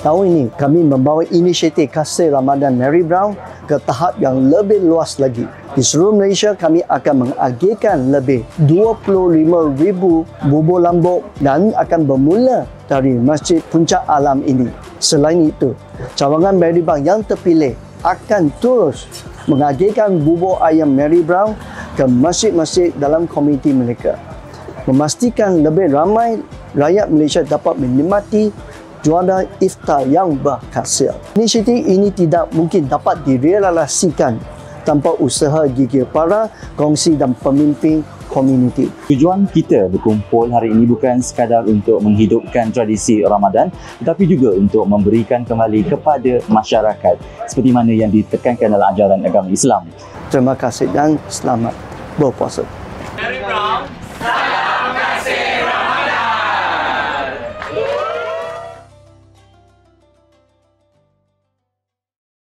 Tahun ini kami membawa inisiatif Kasih Ramadan Mary Brown ke tahap yang lebih luas lagi. Di seluruh Malaysia kami akan mengagihkan lebih 25,000 bubur lambuk dan akan bermula dari Masjid Puncak Alam ini. Selain itu, cawangan Mary Brown yang terpilih akan terus mengagihkan bubur ayam Mary Brown ke masjid-masjid dalam komuniti mereka, memastikan lebih ramai rakyat Malaysia dapat menikmati juara iftar yang berkhasiat. Inisiatif ini tidak mungkin dapat direalisasikan tanpa usaha gigih para kongsi dan pemimpin komuniti. Tujuan kita berkumpul hari ini bukan sekadar untuk menghidupkan tradisi Ramadan, tetapi juga untuk memberikan kembali kepada masyarakat seperti mana yang ditekankan dalam ajaran agama Islam. Terima kasih dan selamat berpuasa.